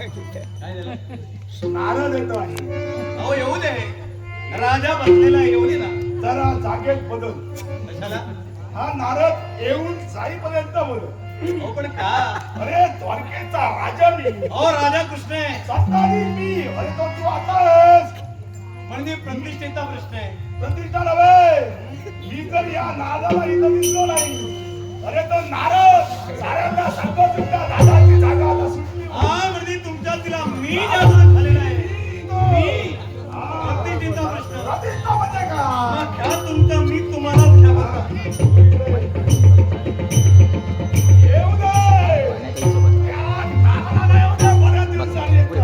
काय झालं? नारळ येतो आहे. अहो येऊ दे, राजा बसलेला आहे, येऊ दे ना. जरा जागेत बदल. कशाला? हा नारळ येऊन जाईपर्यंत बदल. अहो पण का? अरे द्वारकेचा राजा मी. अहो राजा कृष्ण आहे सत्तारी मी. अरे तो तू आता आहेस. म्हणजे प्रतिष्ठेचा प्रश्न आहे. प्रतिष्ठा नव्हे. मी तर या नारळाला इथं दिसलो नाही. अरे तो नारळ साऱ्यांना सांगतो तुमच्या दादाची जागा आता सुटली. हा म्हणजे तुमच्या तिला मी जास्त झालेला आहे. मी प्रतिष्ठेचा प्रश्न. प्रतिष्ठा म्हणजे का? मग ह्या तुमचा मी तुम्हाला विचारतो. येऊ दे. या नारळाला येऊ दे. बऱ्याच दिवसांनी येतोय.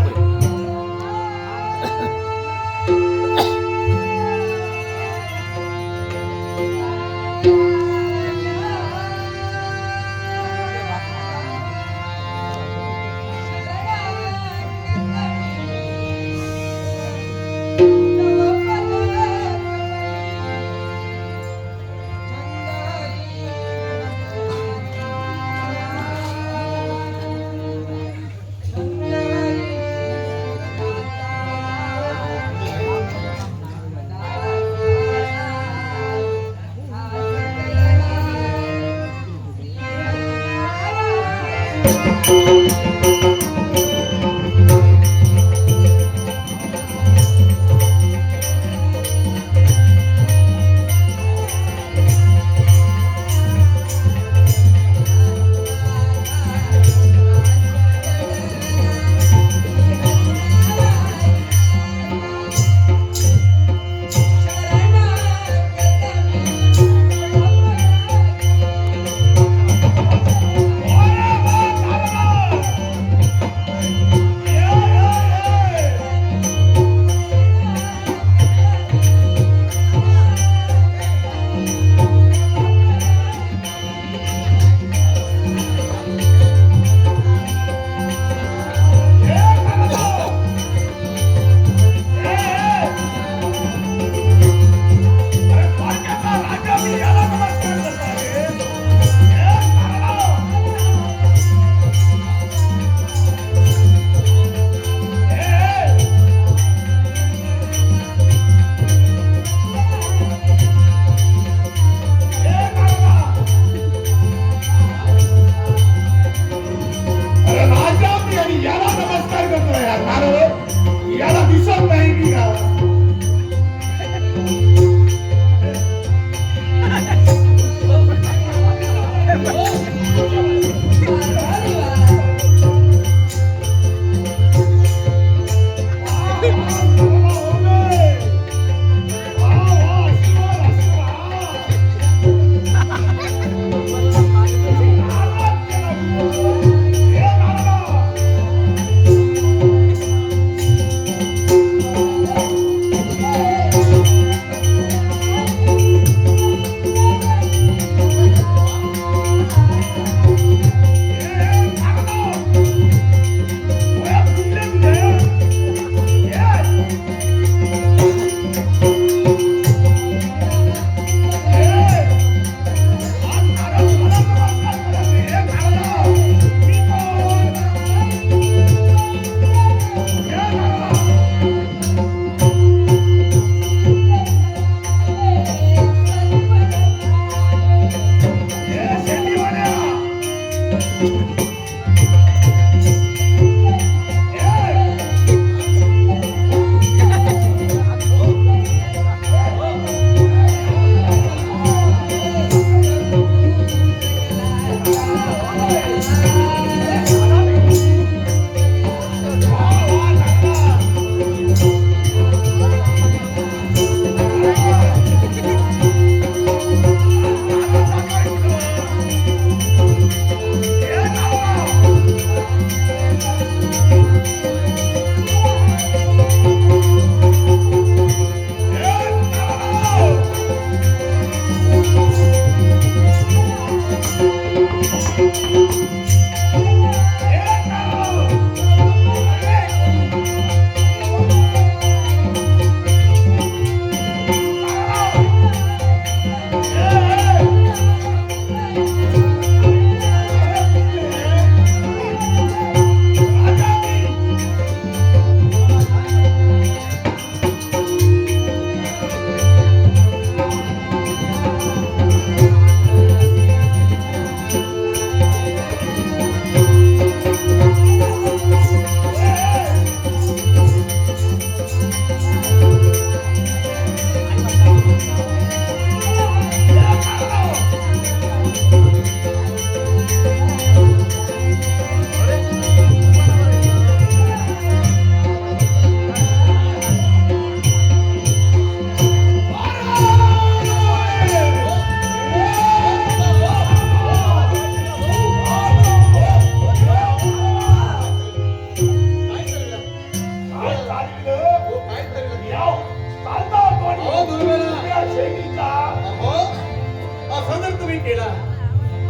Yeah.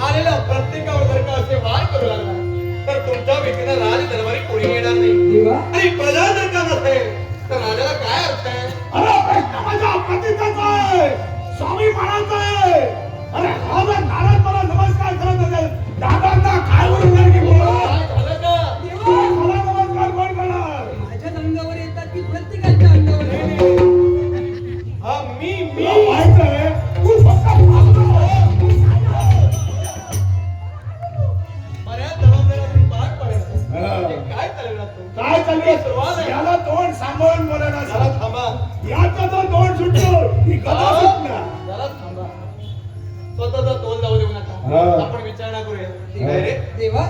आलेल्या प्रत्येकावर जर का असे वार करू लागला तर तुमच्या भीतीनं राज दरबारी कोणी येणार नाही देवा आणि प्रजा जर का नसेल तर राजाला काय अर्थ आहे? अरे प्रश्न माझ्या पतीचाच आहे, स्वाभिमानाचा आहे. अरे हा जर नारद मला नमस्कार करत असेल, दादांना काय वरून नाही की बोला? काय झालं का? मला नमस्कार कोण करणार? माझ्याच अंगावर येतात की प्रत्येकाच्या अंगावर येतात? हा मी तुला माहित आहे, तू फक्त भागलो. बऱ्याच जबाबदाऱ्या तुम्ही पार पाडायचं. हा. म्हणजे काय चालेल ना तू? काय चाललंय? सुरुवात आहे. याला तोंड सांभाळून बोलायला जरा सांग. थांबा. याचं जर तोंड सुटलं, ही कथा सुटणार. जरा थांबा. स्वतःचा तोल जाऊ देऊ नका. हा. आपण विचारणा करूया. काय रे? देवा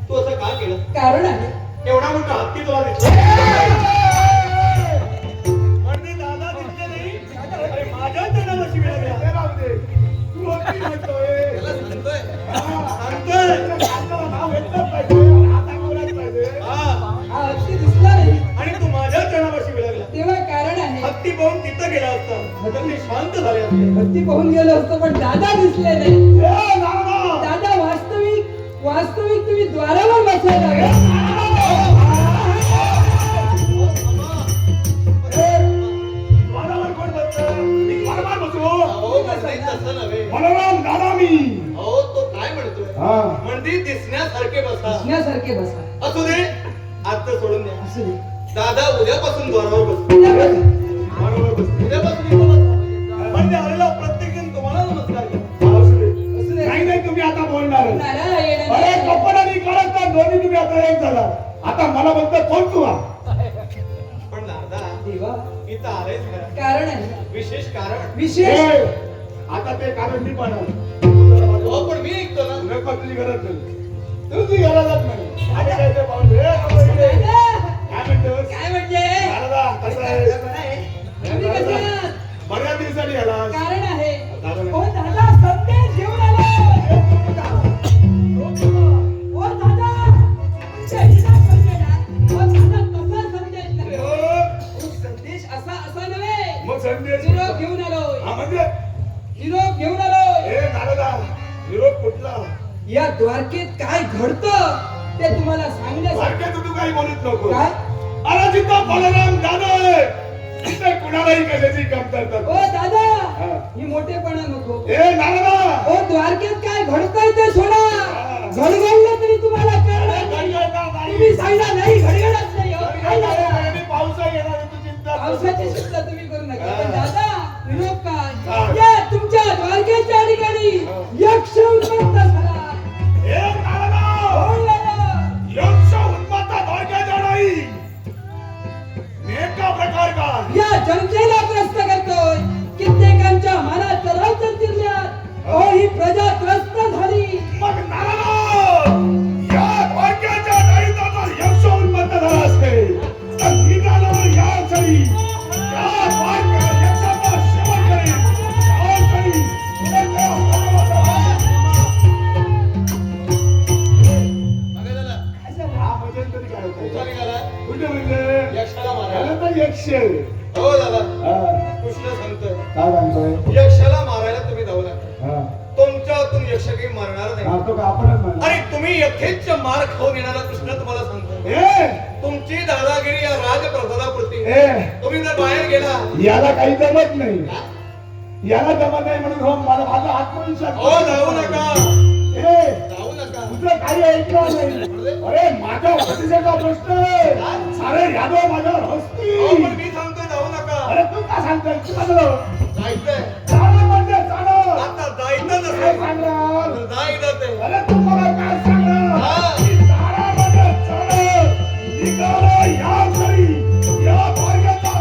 तू असं का केलं? कारण आहे एवढा मोठा हत्ती तुला दिसला. म्हणजे दादा दिसले नाही अरे माझ्या तोंडावरची वेळ आली. ते राहू दे. तू अगदी म्हणतोय. त्याला सांगतोय. सांगतोय आपल्याला नाव घेतलंच पाहिजे, हात दाखवलाच पाहिजे. हा हा हत्ती दिसला नाही आणि तू माझ्या चरणापाशी वेळ लागला. तेव्हा कारण आहे हत्ती पाहून तिथं गेला असता तर ते शांत झाले असते. हत्ती पाहून गेलो असतो पण दादा दिसले नाही ए, नाना! दादा वास्तविक तुम्ही द्वारावर बसायला हवे. वादावर कोण बसतं? मी वादावर बसू. अहो, म्हणजे तसं नव्हे. मनोरम दादा मी. अहो, तो काय म्हणतोय? हा. म्हणजे दिसण्यासारखे बसा. दिसण्यासारखे बसा असू दे. आता सोडून द्या. असू दे दादा उद्यापासून द्वारावर बसतो. उद्या बसा. बरोबर बसतो. उद्यापासून इथं बसतो. म्हणजे आलेला प्रत्येक जण तुम्हाला नमस्कार करतो. हा, असू दे. असू दे. नाही नाही, तुम्ही आता बोलणार. नारायण अरे कपडा आणि कडक तर दोन्ही तुम्ही आता एक झाला. आता मला बोलतो कोण तू हा? पण दादा देवा इथं आलेच खरं. कारण आहे विशेष कारण. विशेष ए, आता ते कारण मी पण हो पण मी ऐकतो ना. नको, तुझी गरज नाही. तुझी गरजच नाही. आणि काय ते पाहून ए, नको इकडे. दादा, काय म्हणतोस? काय म्हणजे दादा, कसं आहे? तुम्ही कसे आहात? बऱ्याच दिवसांनी आला. कारण आहे दादा नाही. ओ दादा संदेश घेऊन आलो ओ दादा तुमच्या हिरा संदेश ओ दादा कसा संदेश नाही ओ संदेश असा नव्हे मग संदेश निरोप घेऊन आलोय हा म्हणजे निरोप घेऊन आलोय ए नारदा, निरोप कुठला? या द्वारकेत काय घडतं ते तुम्हाला सांगण्यासाठी सारखे तू काही बोलत नको. काय अरे जिथं बलराम दादा आहे तिथे कुणालाही कशाची कमतरता ओ नाही. दादा हा. ही मोठेपणा नको ए नारदा, ओ द्वारकेत काय घडतंय ते सोडा घडघडलं तरी तुम्हाला कळणार तुम्ही सांगा नाही घडघडत नाही हो, काय झालं? पाऊस येणार तू चिंता करू पावसाची नको. चिंता तुम्ही करू नका पण दादा निरोप हा. काय या तुमच्या द्वारकेच्या ठिकाणी यक्ष उन्मत्त झाला ए नारदा, हो दादा यक्ष उन्माता धोक्यात नाही. नेमका प्रकार काय? या जनतेला त्रस्त करतोय कित्येकांच्या मनात रावतर चिरल्यात अहो ही प्रजा त्रस्त झाली मग नारदा, या धोक्याच्या दैताचा जर यक्ष उन्मत्त झाला असते तर निघालं या क्षणी या धोक्या यक्षाचा सेवन करेल. या क्षणी उद्याच्या भगवंता- बघा दादा, काय झालं? हा भजन तरी काय होतं? कुठं निघाला? कुठे म्हणजे? यक्षाला मारायला. त्याला तर यक्ष आहे. हो दादा, हा. कृष्ण सांगतोय काय सांगतोय? यक्षाला मारायला तुम्ही जाऊ नका. हा. तुमच्या हातून यक्ष काही मारणार नाही. मारतो का आपणच म्हणा. अरे तुम्ही यथेच्छ मार खाऊन येणारा कृष्ण तुम्हाला सांगतो. ए, तुमची दादागिरी या राजप्रसादापुरती. ए, तुम्ही जर बाहेर गेला याला काही जमत नाही. याला जमत नाही म्हणून हो मला माझा आत्मविश्वास हो जाऊ नका. ए, जाऊ नका. तुझं काही ऐकणार नाही. अरे माझ्या वडिलांचा प्रश्न आहे. सारे यादव माझ्यावर हो हसतील. पण मी सांगतोय जाऊ नका. अरे तू का सांगतोय? तू सांगलं. जायचंय. चालव म्हणजे चालव. आता जायचं काय नसेल सांगणार? तर जायचं ते. अरे तू मला काय सांगणार? हा. की चालव म्हणजे चालव. निघालं या घरी. या मार्गाचा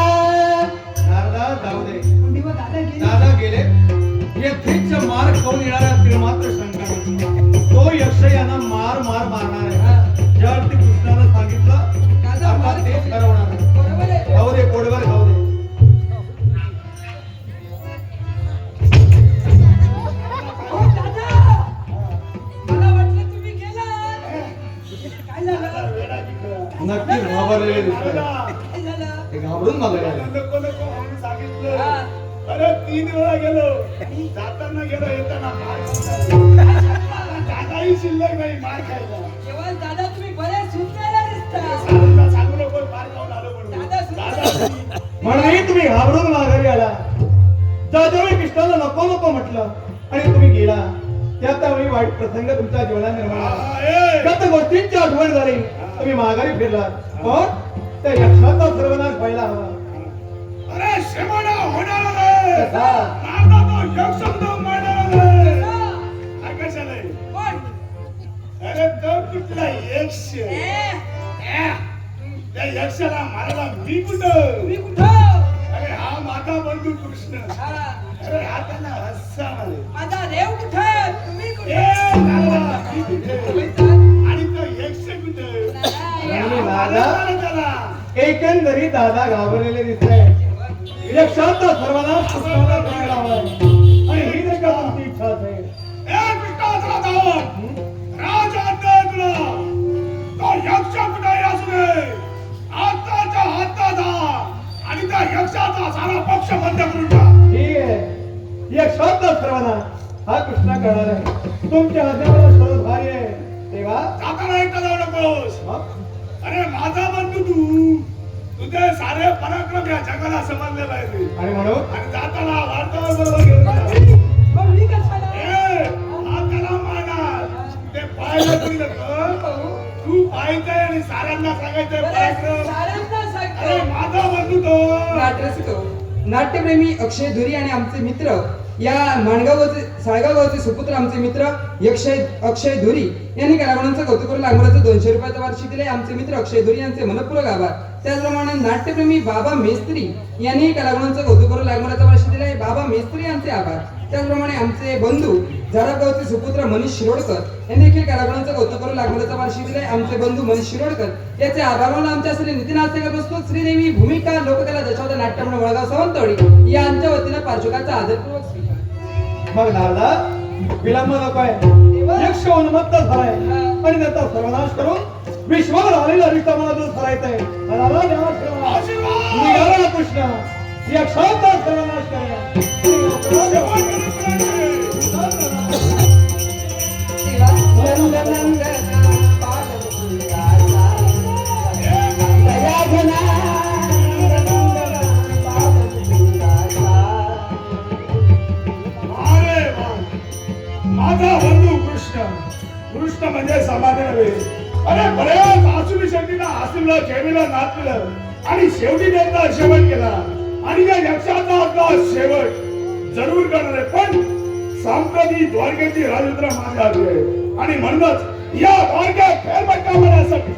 दादा जाऊ दे. देवा दादा गेले दादा गेले. यथेच्छ मार खाऊन येणाऱ्या असतील मात्र शंका नाही. तो यक्ष यांना मारणार आहे. ज्या अर्थी कृष्णाला सांगितलं दादा आता मार तेच ठरवणार आहे. बरोबर आहे खाऊ दे, पोटभर खाऊ दे. ओ दादा मला वाटलं तुम्ही गेलात काय झालं नक्की घाबरलेले दिसतात. काय झालं ते घाबरून मला नको नको म्हणून सांग. मागितलं हा. अरे 3 वेळा गेलो जाताना गेलो येताना मार खाऊन आलो. दादाही शिल्लक नाही मार खायला तेव्हा दादा तुम्ही बरेच सुंदर दिसता सासूला सांगू नको मार खाऊन आलो म्हणून दादा सुंदर. दादा म्हणूनही तुम्ही घाबरून माघारी आला. ज्यावेळी कृष्णाला नको नको म्हटलं आणि तुम्ही गेला त्यावेळी वाईट प्रसंग तुमच्या जीवनात निर्माण झाला. गत गोष्टींची आठवण झाली तुम्ही माघारी फिरलात. पण त्या यक्षाचा सर्वनाश व्हायला हवा. अरे शेवणा होणार नाही कसा? माझा तो यक्ष तो मारणार नाही हा. काय कशाला आहे? कोण? अरे तो कुठला यक्ष ए, त्या यक्षाला मारायला मी कुठं तुम्ही कुठं? अरे हा माझा बंधू कृष्ण हा. अरे हा त्यांना हस्सा मारे माझा देव कुठं? तुम्ही ए कुठं? दादा, मी कुठे? तुम्ही तर- आणि तो यक्ष कुठे आणि दादा त्याला एकंदरीत दादा घाबरलेले दिसत आहे. यक्षाचा सर्वनाश कृष्णाला करायला हवाय. आणि ही जर का तुमची इच्छा असेल ए कृष्णाचा धावत राजा तुला तो यक्ष कुठे असू दे आताच्या हातात आणि त्या यक्षाचा सारा पक्ष बंद करून टाक ठीक आहे. यक्षाचा सर्वनाश हा कृष्णा करणार आहे. तुमच्या हृदयाला सर्व भारी आहे तेव्हा जाताना एकटा जाऊ नकोस मग अरे माझा बंधू तू तुझे सारे पराक्रम या जगाला समजले पाहिजे आणि म्हणून आणि जाताना वार्तावर बरोबर घेऊन जा. पण मी कशाला? ए, हा त्याला मारणार ते पाहायला तरी नको तू पाहायचंय आणि साऱ्यांना सांगायचंय बरं, पराक्रम साऱ्यांना अरे सांगतो. माझा बंधू तो नाट्यरसिको नाट्यप्रेमी अक्षय धुरी आणि आमचे मित्र या माणगाव गावचे साळगाव गावचे सुपुत्र आमचे मित्र अक्षय धुरी यांनी कलागुणांचं कौतुक करून लागवडाचं 200 रुपयाचं वार्षिक दिले. आमचे मित्र अक्षय धुरी यांचे मनपूर्वक आभार. त्याचप्रमाणे नाट्यप्रेमी बाबा मेस्त्री यांनी कलागुणांचं कौतुक करून लागवडाचं वार्षिक दिले. बाबा मेस्त्री यांचे आभार. त्याचप्रमाणे आमचे बंधू झाडागावचे सुपुत्र मनीष शिरोडकर यांनी देखील कलागुणांचं कौतुक करून लागवडाचं वार्षिक दिले. आमचे बंधू मनीष शिरोडकर याचे आभार मानून आमच्या श्री नितीन आसेकर प्रस्तुत श्रीदेवी भूमिका लोककला दशावतार नाट्यमंडळ वळगाव सावंतवाडी यांच्या वतीनं पार्श्वकाचा आदरपूर्वक स्वीकार. मग दादा विलंब नको आहे. यक्ष उन्मत्त झालाय आणि त्याचा सर्वनाश करून विश्वावर आलेला रिक्त मला दूर करायचंय. दादा देवा ठेवा. आशीर्वाद निघाला कृष्ण यक्षाचा सर्वनाश करा. अरे वा. माझा बंधू कृष्ण कृष्ण म्हणजे समाधी नव्हे अरे बऱ्याच आसुरी शक्तीला आसिमलं खेळविलं नाचविलं आणि शेवटी त्यांचा शेवट केला आणि त्या यक्षाचा आपला शेवट जरूर करणार आहे. पण संप्रती द्वारकेची राजमुद्रा माझ्या हाती आहे आणि म्हणूनच या द्वारकेत फेरफटका मारण्यासाठी